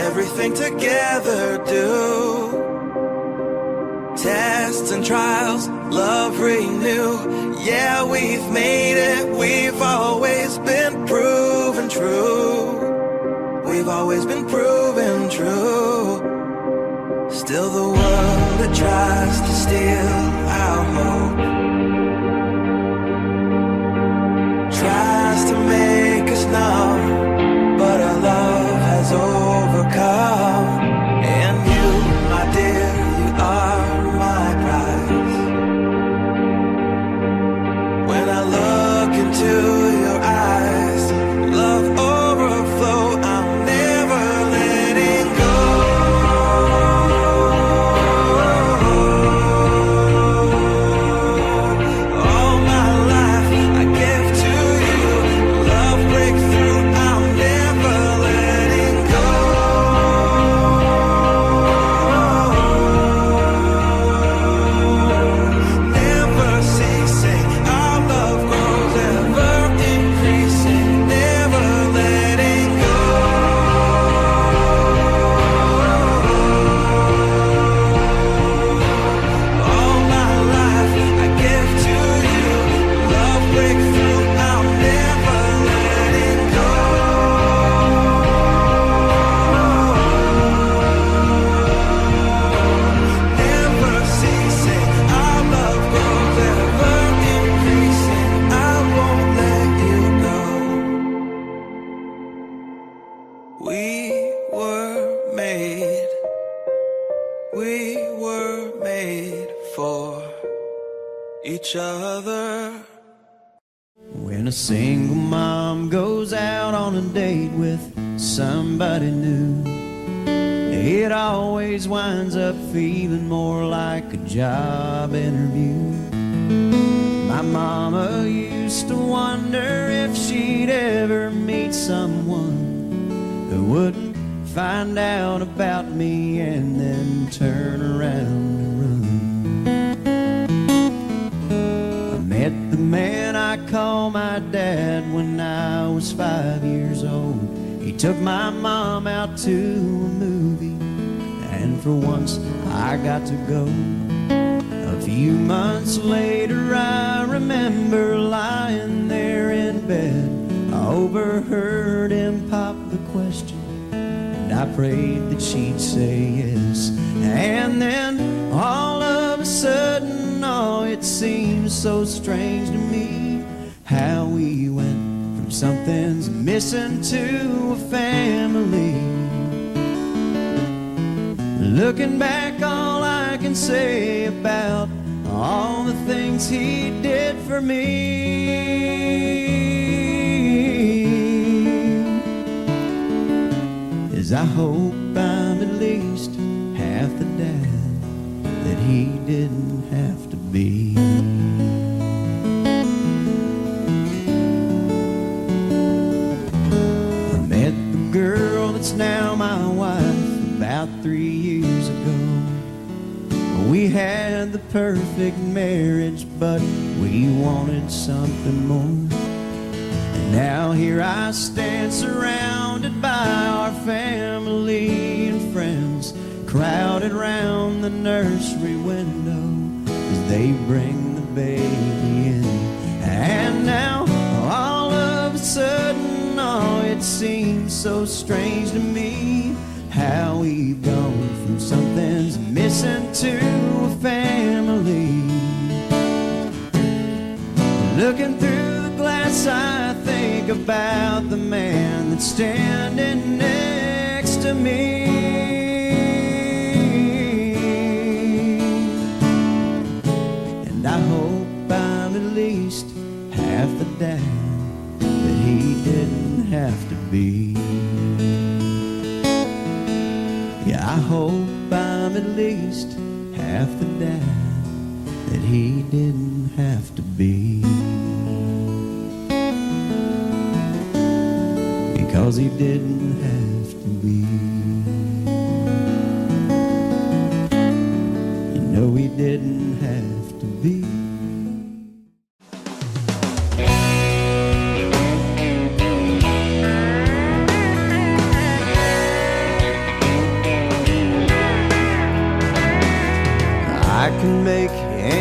everything together do. Tests and trials, love renew. Yeah, we've made it, we've always been proven true. We've always been proven true. Still the world that tries to steal our hope tries to make us numb, but our love has overcome. And you, my dear, you are my prize. When I look into your eyes, love overflow, I'm never letting go. All my life I give to you. Love breakthrough, I'm never letting go. Never ceasing, our love grows ever increasing. Never letting go. All my life I give to you. Love breakthrough, I'm never letting go. Never ceasing, our love grows ever increasing. I won't let you go. We were made for each other. When a single mom goes out on a date with somebody new, it always winds up feeling more like a job interview. My mama used to wonder if she'd ever meet someone who wouldn't find out about me and then turn around and run. I met the man I call my dad when I was 5 years old. He took my mom out to a movie, and for once I got to go. A few months later I remember lying there in bed. I overheard him pop the question, and I prayed that she'd say yes. And then all of a sudden, oh, it seems so strange to me how we went from something's missing to a family. Looking back, all I can say about all the things he did for me is I hope I'm at least half the dad that he didn't have to be. I met the girl that's now my wife about 3 years ago. We had the perfect marriage, but we wanted something more. And now here I stand surrounded by our family and friends, crowded round the nursery window as they bring the baby in. And now all of a sudden, oh, it seems so strange to me how we've gone from something's missing to a family. Looking through the glass, I think about the man that's standing next to me. And I hope I'm at least half the dad that he didn't have to be. Yeah, I hope I'm at least half the dad that he didn't have to be. Because he didn't have to be. You know he didn't have to be.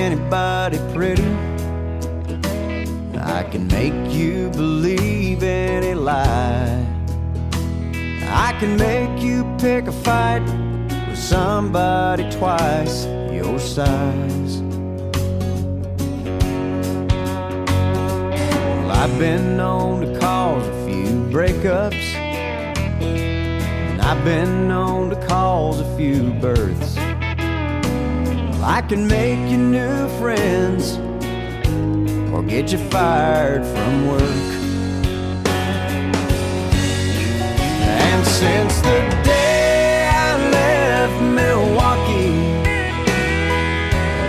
anybody pretty. I can make you believe any lie. I can make you pick a fight with somebody twice your size. Well, I've been known to cause a few breakups, and I've been known to cause a few births. Well, I can make you new friends or get you fired from work. And since the day I left Milwaukee,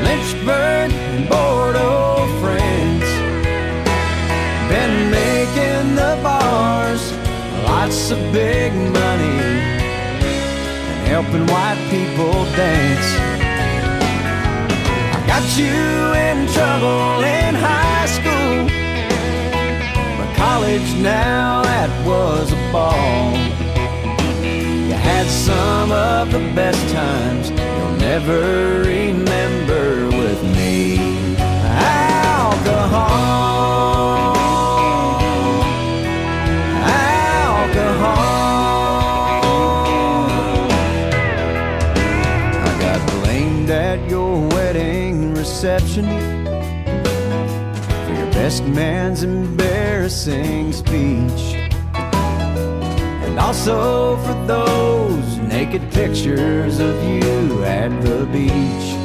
Lynchburg and Bordeaux, France, been making the bars lots of big money and helping white people dance. I got you in trouble in high school, but college now, that was a ball. You had some of the best times you'll never remember with me. Alcohol, alcohol. I got blamed at your wedding reception for your best man's embarrassing speech, and also for those naked pictures of you at the beach.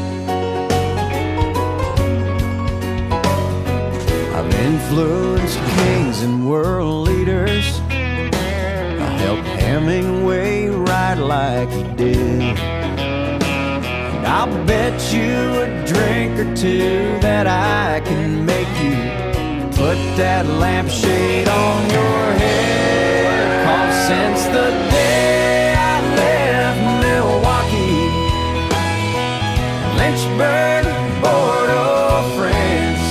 I've influenced kings and world leaders. I helped Hemingway write like he did. And I'll bet you a drink or two that I can make you put that lampshade on your head. 'Cause since the day I left Milwaukee, Lynchburg, Bordeaux, France,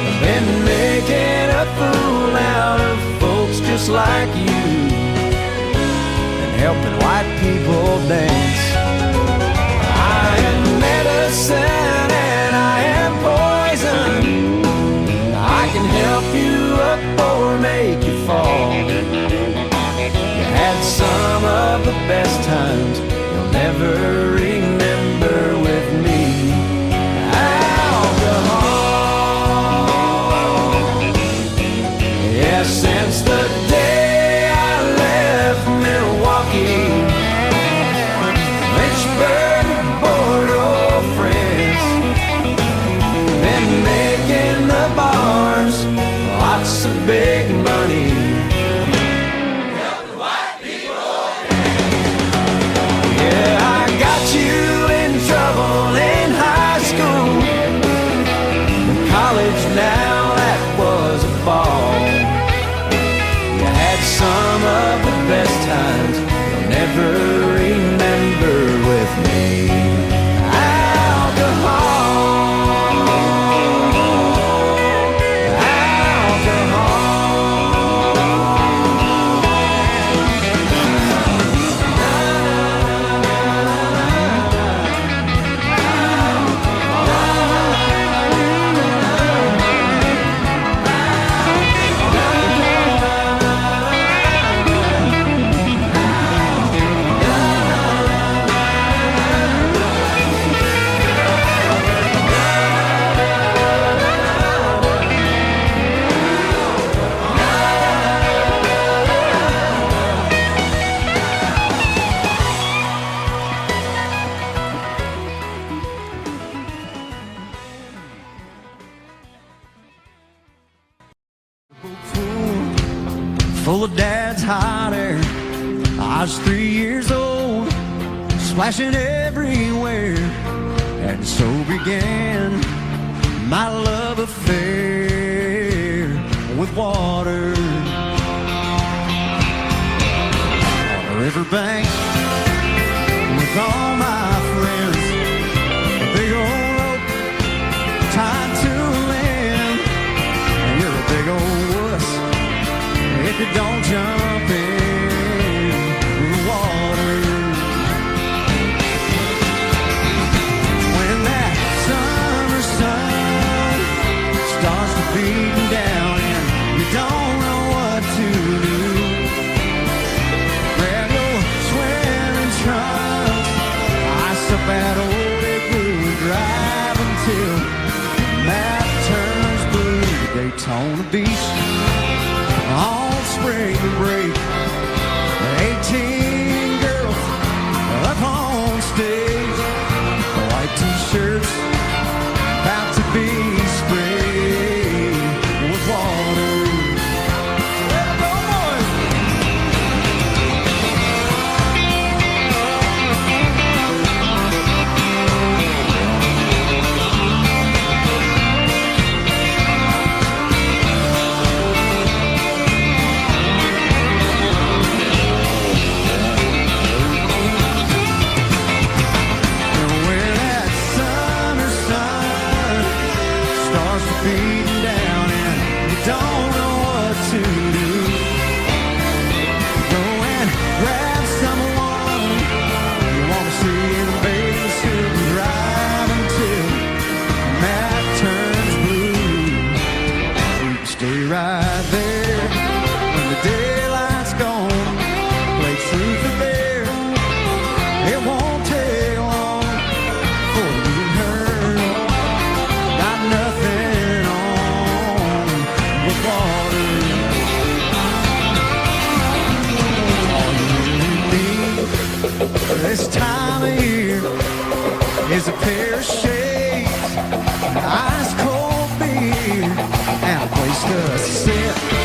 I've been making a fool out of folks just like you and helping white people dance. I am medicine and I am poison. I can help you up or make you fall. You had some of the best times you'll never remember with me. Alcohol. Yeah, since the day I left Milwaukee, Lynchburg, Bordeaux, France, been making the bars lots of big money. Yeah, I got you in trouble in high school. In college now, that was a ball. You had some of the best times you'll never remember with me. Full of dad's hot air. I was 3 years old, splashing everywhere. And so began my love affair with water. On the riverbank with all my friends, a big old rope tied to a limb. And you're a big old wuss if you don't jump in the water. When that sun on the beach on spring break. 18 girls up on stage, white t-shirts about to be sprayed with water. Let 'em go, boys. Where that summer sun starts beating down and you don't know what to do, go and grab someone you want to see in a bathing suit and drive until the map turns blue. You can stay right there when the daylight's gone, play truth or dare. It won't take long for you and her. Got nothing on but water. All you need this time of year is a pair of shades, an ice cold beer, and a place to sit.